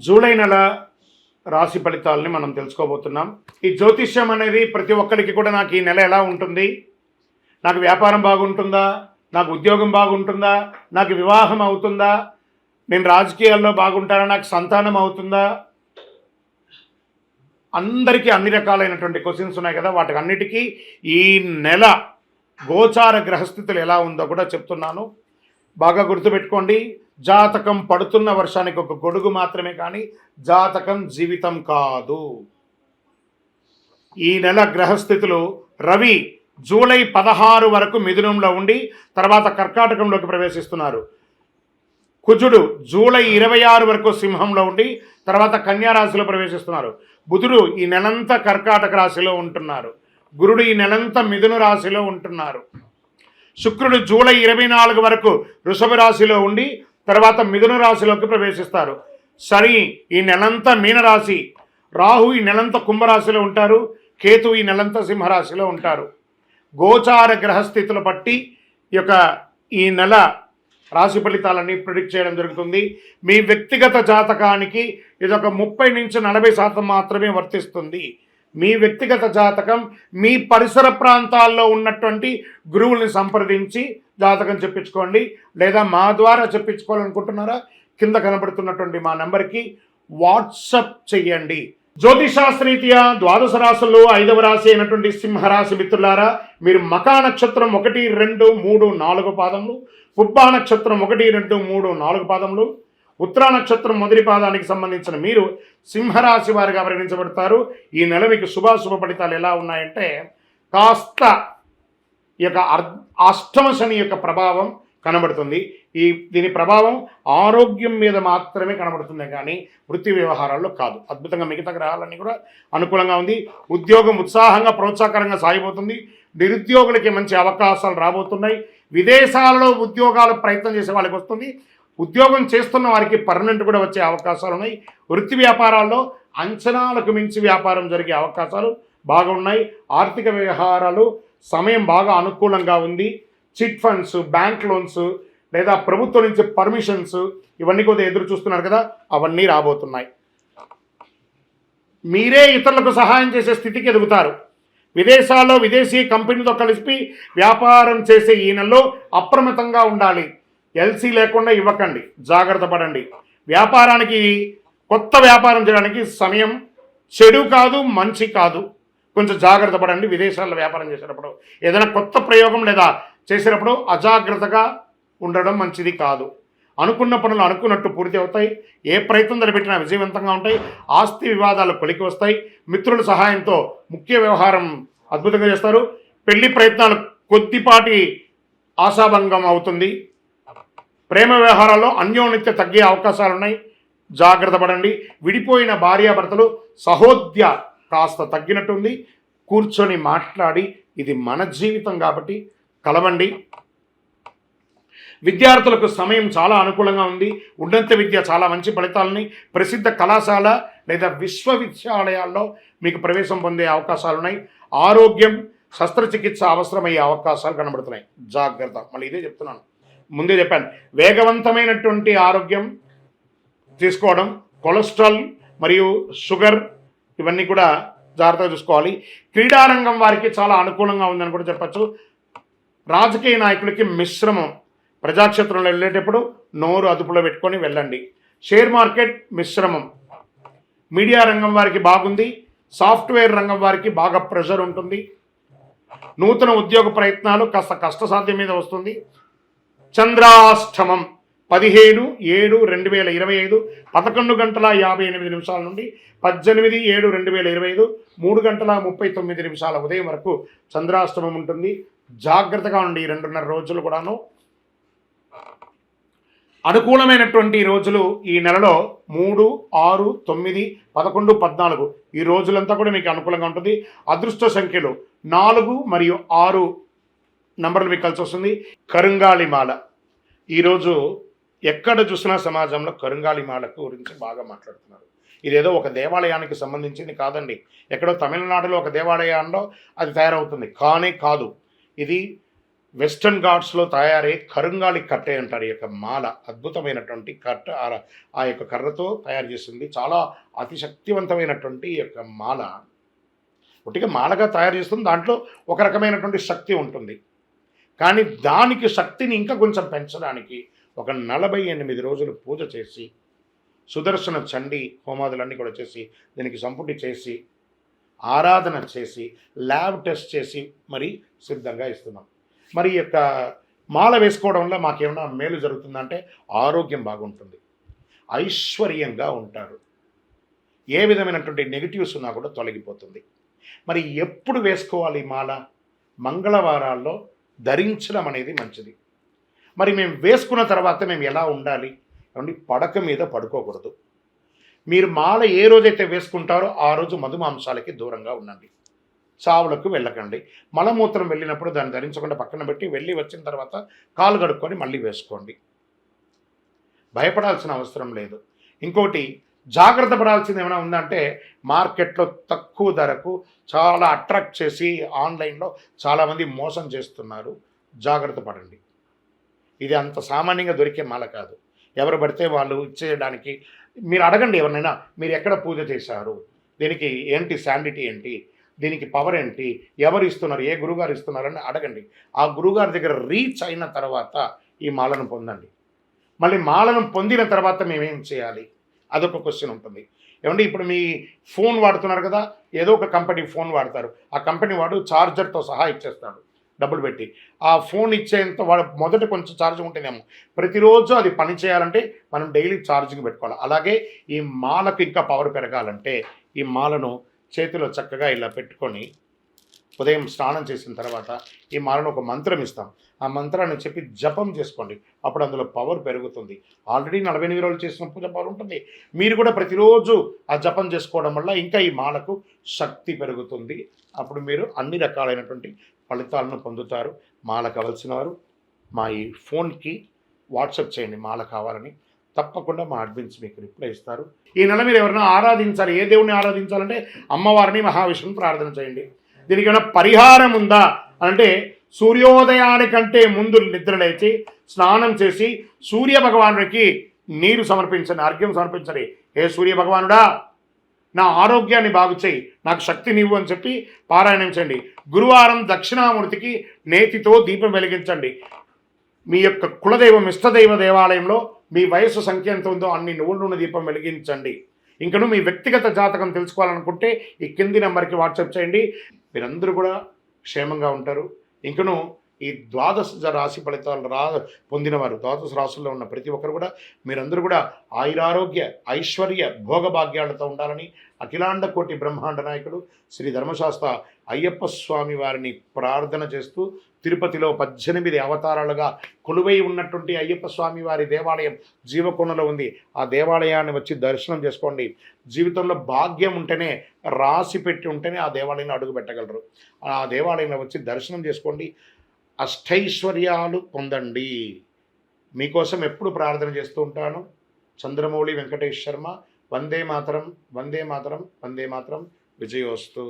July నెల రాశి ఫలితాలని మనం తెలుసుకోబోతున్నాం. ఈ జ్యోతిష్యం అనేది ప్రతి ఒక్కరికి కూడా నాకు ఈ నెల ఎలా ఉంటుంది, నాకు వ్యాపారం బాగుంటుందా, నాకు ఉద్యోగం బాగుంటుందా, నాకు వివాహం అవుతుందా, నేను రాజకీయాల్లో బాగుంటానా, నాకు సంతానం అవుతుందా, అందరికీ అన్ని రకాలైనటువంటి క్వశ్చన్స్ ఉన్నాయి కదా. వాటికి అన్నిటికీ ఈ నెల గోచార గ్రహస్థితులు ఎలా ఉందో కూడా చెప్తున్నాను. బాగా గుర్తుపెట్టుకోండి, జాతకం పడుతున్న వర్షానికి ఒక గొడుగు మాత్రమే, కానీ జాతకం జీవితం కాదు. ఈ నెల గ్రహస్థితులు: రవి జూలై 16 వరకు మిథునంలో ఉండి తర్వాత కర్కాటకంలోకి ప్రవేశిస్తున్నారు. కుజుడు జూలై 26 వరకు సింహంలో ఉండి తర్వాత కన్యా రాశిలో ప్రవేశిస్తున్నారు. బుధుడు ఈ నెలంతా కర్కాటక రాశిలో ఉంటున్నారు. గురుడు ఈ నెలంతా మిథున రాశిలో ఉంటున్నారు. శుక్రుడు జూలై 24 వరకు వృషభ రాశిలో ఉండి తర్వాత మిథున రాశిలోకి ప్రవేశిస్తారు. శని ఈ నెలంతా మీనరాశి, రాహు ఈ నెలంతా కుంభరాశిలో ఉంటారు, కేతు ఈ నెలంతా సింహరాశిలో ఉంటారు. గోచార గ్రహస్థితులు బట్టి ఈ నెల రాశి ఫలితాలని ప్రిడిక్ట్ చేయడం జరుగుతుంది. మీ వ్యక్తిగత జాతకానికి ఇదొక 30 నుంచి 40% మాత్రమే వర్తిస్తుంది. మీ వ్యక్తిగత జాతకం మీ పరిసర ప్రాంతాల్లో ఉన్నటువంటి గురువుల్ని సంప్రదించి జాతకం చెప్పించుకోండి, లేదా మా ద్వారా చెప్పించుకోవాలనుకుంటున్నారా కింద కనబడుతున్నటువంటి మా నెంబర్కి వాట్సప్ చెయ్యండి. జ్యోతిషాస్త్రరీత్యా ద్వాదశ రాశుల్లో 5వ రాశి అయినటువంటి సింహరాశి మిత్రులారా, మీరు మకా నక్షత్రం 1, 2, 3, 4 పాదములు, పుబ్బా నక్షత్రం 1, 2, 3, 4 పాదములు, ఉత్తరా నక్షత్రం మొదటి పాదానికి సంబంధించిన మీరు సింహరాశి వారిగా పరిగణించబడతారు. ఈ నెల మీకు శుభాశుభ ఫలితాలు ఎలా ఉన్నాయంటే, కాస్త ఈ యొక్క అష్టమ శని యొక్క ప్రభావం కనబడుతుంది. దీని ప్రభావం ఆరోగ్యం మీద మాత్రమే కనబడుతుంది, కానీ వృత్తి వ్యవహారాల్లో కాదు. అద్భుతంగా మిగతా గ్రహాలన్నీ కూడా అనుకూలంగా ఉంది. ఉద్యోగం ఉత్సాహంగా ప్రోత్సాహకరంగా సాగిపోతుంది. నిరుద్యోగులకి మంచి అవకాశాలు రాబోతున్నాయి. విదేశాలలో ఉద్యోగాలు ప్రయత్నం చేసే వాళ్ళకి వస్తుంది. ఉద్యోగం చేస్తున్న వారికి పర్మనెంట్ కూడా వచ్చే అవకాశాలు ఉన్నాయి. వృత్తి వ్యాపారాల్లో అంచనాలకు మించి వ్యాపారం జరిగే అవకాశాలు బాగున్నాయి. ఆర్థిక వ్యవహారాలు సమయం బాగా అనుకూలంగా ఉంది. చిట్ ఫండ్స్, బ్యాంక్ లోన్స్ లేదా ప్రభుత్వం నుంచి పర్మిషన్స్ ఇవన్నీ కూడా ఎదురు చూస్తున్నారు కదా, అవన్నీ రాబోతున్నాయి. మీరే ఇతరులకు సహాయం చేసే స్థితికి ఎదుగుతారు. విదేశాల్లో విదేశీ కంపెనీతో కలిసి వ్యాపారం చేసే ఈ నెలలో అప్రమత్తంగా ఉండాలి. ఎల్సీ లేకుండా ఇవ్వకండి, జాగ్రత్త పడండి. వ్యాపారానికి కొత్త వ్యాపారం చేయడానికి సమయం చెడు కాదు, మంచి కాదు. కొంచెం జాగ్రత్త పడండి. విదేశాల్లో వ్యాపారం చేసేటప్పుడు ఏదైనా కొత్త ప్రయోగం లేదా చేసేటప్పుడు అజాగ్రత్తగా ఉండడం మంచిది కాదు. అనుకున్న పనులు అనుకున్నట్టు పూర్తి అవుతాయి. ఏ ప్రయత్నం తలపెట్టినా విజయవంతంగా ఉంటాయి. ఆస్తి వివాదాలు కొలికి వస్తాయి. మిత్రుల సహాయంతో ముఖ్య వ్యవహారం అద్భుతంగా చేస్తారు. పెళ్లి ప్రయత్నాలు కొద్దిపాటి ఆశాభంగం అవుతుంది. ప్రేమ వ్యవహారాల్లో అన్యోన్యత తగ్గే అవకాశాలు ఉన్నాయి, జాగ్రత్త పడండి. విడిపోయిన భార్యాభర్తలు సహోద్య కాస్త తగ్గినట్టుంది. కూర్చొని మాట్లాడి ఇది మన జీవితం కాబట్టి కలవండి. విద్యార్థులకు సమయం చాలా అనుకూలంగా ఉంది. ఉన్నత విద్య చాలా మంచి ఫలితాలని, ప్రసిద్ధ కళాశాల లేదా విశ్వవిద్యాలయాల్లో మీకు ప్రవేశం పొందే అవకాశాలు ఉన్నాయి. ఆరోగ్యం, శస్త్రచికిత్స అవసరమయ్యే అవకాశాలు కనబడుతున్నాయి, జాగ్రత్త. మళ్ళీ ఇదే చెప్తున్నాను, ముందే చెప్పాను. వేగవంతమైనటువంటి ఆరోగ్యం తీసుకోవడం, కొలెస్ట్రాల్ మరియు షుగర్ ఇవన్నీ కూడా జాగ్రత్తగా చూసుకోవాలి. క్రీడారంగం వారికి చాలా అనుకూలంగా ఉందని కూడా చెప్పచ్చు. రాజకీయ నాయకులకి మిశ్రమం. ప్రజాక్షేత్రంలో వెళ్ళేటప్పుడు నోరు అదుపులో పెట్టుకొని వెళ్ళండి. షేర్ మార్కెట్ మిశ్రమం. మీడియా రంగం వారికి బాగుంది. సాఫ్ట్వేర్ రంగం వారికి బాగా ప్రెషర్ ఉంటుంది. నూతన ఉద్యోగ ప్రయత్నాలు కాస్త కష్టసాధ్యం మీద వస్తుంది. చంద్రాష్టమం 15/7/2025 11:58 నుండి 18/7/2025 3:39 ఉదయం వరకు చంద్రాష్టమం ఉంటుంది. జాగ్రత్తగా ఉండి 2.5 రోజులు కూడాను. అనుకూలమైనటువంటి రోజులు ఈ నెలలో 3, 6, 9, 11, 14 ఈ రోజులంతా కూడా మీకు అనుకూలంగా ఉంటుంది. అదృష్ట సంఖ్యలు 4 మరియు 6 నంబర్లు మీకు కలిసి వస్తుంది. కరుంగాళిమాల. ఈరోజు ఎక్కడ చూసినా సమాజంలో కరుంగాళిమాల గురించి బాగా మాట్లాడుతున్నారు. ఇదేదో ఒక దేవాలయానికి సంబంధించింది కాదండి. ఎక్కడో తమిళనాడులో ఒక దేవాలయంలో అది తయారవుతుంది, కానే కాదు. ఇది వెస్టర్న్ ఘాట్స్లో తయారయ్యే కరుంగాలి కట్టె అంటారు. ఈ యొక్క మాల అద్భుతమైనటువంటి కట్ట, ఆ యొక్క కర్రతో తయారు చేసింది. చాలా అతి శక్తివంతమైనటువంటి ఈ యొక్క మాల. ఒట్టిగా మాలగా తయారు చేస్తుంది, దాంట్లో ఒక రకమైనటువంటి శక్తి ఉంటుంది. కానీ దానికి శక్తిని ఇంకా కొంచెం పెంచడానికి ఒక 48 రోజులు పూజ చేసి, సుదర్శన చండీ హోమాదులన్నీ కూడా చేసి, దీనికి సంపుటి చేసి, ఆరాధన చేసి, ల్యాబ్ టెస్ట్ చేసి మరి సిద్ధంగా ఇస్తున్నాం. మరి ఈ యొక్క మాల వేసుకోవడం వల్ల మాకేమైనా మేలు జరుగుతుందంటే ఆరోగ్యం బాగుంటుంది, ఐశ్వర్యంగా ఉంటారు, ఏ విధమైనటువంటి నెగిటివ్స్ ఉన్నా కూడా తొలగిపోతుంది. మరి ఎప్పుడు వేసుకోవాలి మాల? మంగళవారాల్లో ధరించడం అనేది మంచిది. మరి మేము వేసుకున్న తర్వాత మేము ఎలా ఉండాలి అంటే, పడక మీద పడుకోకూడదు. మీరు మాల ఏ రోజైతే వేసుకుంటారో ఆ రోజు మధుమాంసాలకి దూరంగా ఉండండి, చావులకు వెళ్ళకండి. మలమూత్రం వెళ్ళినప్పుడు దాన్ని ధరించకుండా పక్కన పెట్టి వెళ్ళి వచ్చిన తర్వాత కాలు కడుక్కొని మళ్ళీ వేసుకోండి. భయపడాల్సిన అవసరం లేదు. ఇంకోటి జాగ్రత్త పడాల్సింది ఏమైనా ఉందంటే, మార్కెట్లో తక్కువ ధరకు చాలా అట్రాక్ట్ చేసి ఆన్లైన్లో చాలామంది మోసం చేస్తున్నారు. జాగ్రత్త పడండి. ఇది అంత సామాన్యంగా దొరికే మాల కాదు. ఎవరు పడితే వాళ్ళు ఇచ్చేయడానికి. మీరు అడగండి ఎవరినైనా, మీరు ఎక్కడ పూజ చేశారు, దీనికి ఏంటి శాండిటీ ఏంటి, దీనికి పవర్ ఏంటి, ఎవరు ఇస్తున్నారు, ఏ గురుగారు ఇస్తున్నారని అడగండి. ఆ గురుగారి దగ్గర రీచ్ అయిన తర్వాత ఈ మాలను పొందండి. మళ్ళీ మాలను పొందిన తర్వాత మేమేం చేయాలి, అదొక క్వశ్చన్ ఉంటుంది. ఏమంటే ఇప్పుడు మీ ఫోన్ వాడుతున్నారు కదా, ఏదో ఒక కంపెనీ ఫోన్ వాడతారు, ఆ కంపెనీ వాడు ఛార్జర్తో సహా ఇచ్చేస్తాడు డబ్బులు పెట్టి. ఆ ఫోన్ ఇచ్చేంత వాడు మొదట కొంచెం ఛార్జింగ్ ఉంటేనేమో, ప్రతిరోజు అది పని చేయాలంటే మనం డైలీ ఛార్జింగ్ పెట్టుకోవాలి. అలాగే ఈ మాలకు ఇంకా పవర్ పెరగాలంటే ఈ మాలను చేతిలో చక్కగా ఇలా పెట్టుకొని ఉదయం స్నానం చేసిన తర్వాత ఈ మాలను ఒక మంత్రం ఇస్తాం, ఆ మంత్రాన్ని చెప్పి జపం చేసుకోండి. అప్పుడు అందులో పవర్ పెరుగుతుంది. ఆల్రెడీ 48 రోజులు చేసిన పూజ పవర్ ఉంటుంది. మీరు కూడా ప్రతిరోజు ఆ జపం చేసుకోవడం వల్ల ఇంకా ఈ మాలకు శక్తి పెరుగుతుంది. అప్పుడు మీరు అన్ని రకాలైనటువంటి ఫలితాలను పొందుతారు. మాల కావాల్సిన వారు మా ఈ ఫోన్కి వాట్సాప్ చేయండి మాల కావాలని. తప్పకుండా మా అడ్మిన్స్ మీకు రిప్లై ఇస్తారు. ఈ నెల మీరు ఎవరైనా ఆరాధించాలి, ఏ దేవుణ్ణి ఆరాధించాలంటే అమ్మవారిని, మహావిష్ణువుని ప్రార్థన చేయండి. దీనికి ఏమైనా పరిహారం ఉందా అంటే, సూర్యోదయానికంటే ముందు నిద్ర లేచి స్నానం చేసి సూర్య భగవానుడికి నీరు సమర్పించండి, అర్ఘ్యం సమర్పించండి. ఏ సూర్య భగవానుడా, నా ఆరోగ్యాన్ని బాగు చేయి, నాకు శక్తినివ్వు అని చెప్పి పారాయణం చేయండి. గురువారం దక్షిణామూర్తికి నేతితో దీపం వెలిగించండి. మీ యొక్క కులదైవం ఇష్టదైవ దేవాలయంలో మీ వయస్సు సంఖ్య ఎంత ఉందో అన్ని నువ్వుల నూనె దీపం వెలిగించండి. ఇంకను మీ వ్యక్తిగత జాతకం తెలుసుకోవాలనుకుంటే ఈ కింది నెంబర్కి వాట్సాప్ చేయండి. మీరందరూ కూడా క్షేమంగా ఉంటారు. ఇంకను ఈ ద్వాదశ రాశి ఫలితాలు పొందినవారు, ద్వాదశ రాశుల్లో ఉన్న ప్రతి ఒక్కరు కూడా మీరందరూ కూడా ఆయురారోగ్య ఐశ్వర్య భోగభాగ్యాలతో ఉండాలని అఖిలాండ కోటి బ్రహ్మాండ నాయకుడు శ్రీ ధర్మశాస్త్ర అయ్యప్ప స్వామి వారిని ప్రార్థన చేస్తూ, తిరుపతిలో 18 అవతారాలుగా కొలువై ఉన్నటువంటి అయ్యప్ప స్వామి వారి దేవాలయం జీవకోణలో ఉంది. ఆ దేవాలయాన్ని వచ్చి దర్శనం చేసుకోండి. జీవితంలో భాగ్యం ఉంటేనే, రాసి పెట్టి ఉంటేనే ఆ దేవాలయంలో అడుగు పెట్టగలరు. ఆ దేవాలయంలో వచ్చి దర్శనం చేసుకోండి, అష్టైశ్వర్యాలు పొందండి. మీకోసం ఎప్పుడు ప్రార్థన చేస్తూ ఉంటాను. చంద్రమౌళి వెంకటేష్ శర్మ. వందే మాతరం, వందే మాతరం, వందే మాతరం. విజయోస్తు.